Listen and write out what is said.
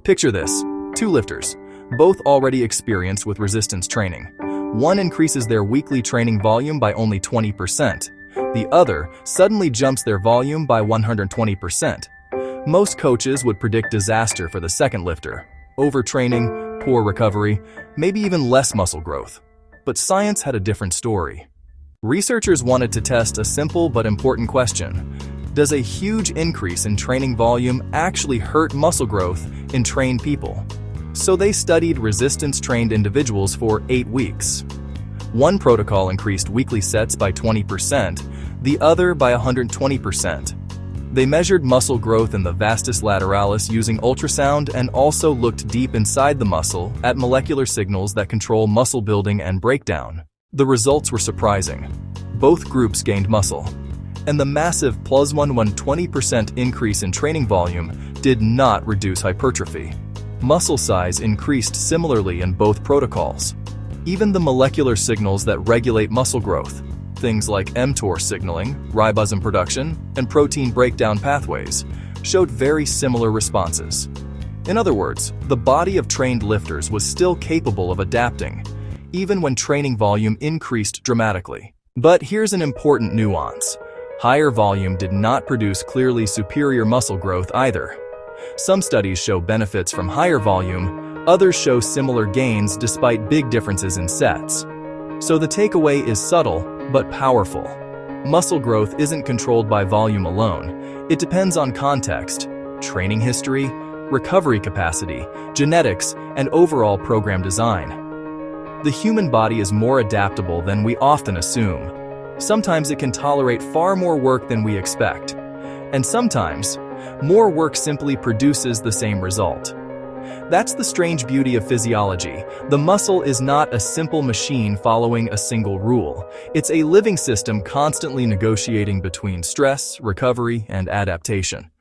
Picture this: two lifters, both already experienced with resistance training. One increases their weekly training volume by only 20%. The other suddenly jumps their volume by 120%. Most coaches would predict disaster for the second lifter: overtraining, poor recovery, maybe even less muscle growth. But science had a different story. Researchers wanted to test a simple but important question: does a huge increase in training volume actually hurt muscle growth in trained people? So they studied resistance-trained individuals for 8 weeks. One protocol increased weekly sets by 20%, the other by 120%. They measured muscle growth in the vastus lateralis using ultrasound and also looked deep inside the muscle at molecular signals that control muscle building and breakdown. The results were surprising. Both groups gained muscle. And the massive +120% increase in training volume did not reduce hypertrophy. Muscle size increased similarly in both protocols. Even the molecular signals that regulate muscle growth, things like mTOR signaling, ribosome production, and protein breakdown pathways, showed very similar responses. In other words, the body of trained lifters was still capable of adapting, even when training volume increased dramatically. But here's an important nuance. Higher volume did not produce clearly superior muscle growth either. Some studies show benefits from higher volume, others show similar gains despite big differences in sets. So the takeaway is subtle but powerful. Muscle growth isn't controlled by volume alone. It depends on context, training history, recovery capacity, genetics, and overall program design. The human body is more adaptable than we often assume. Sometimes it can tolerate far more work than we expect. And sometimes, more work simply produces the same result. That's the strange beauty of physiology. The muscle is not a simple machine following a single rule. It's a living system constantly negotiating between stress, recovery, and adaptation.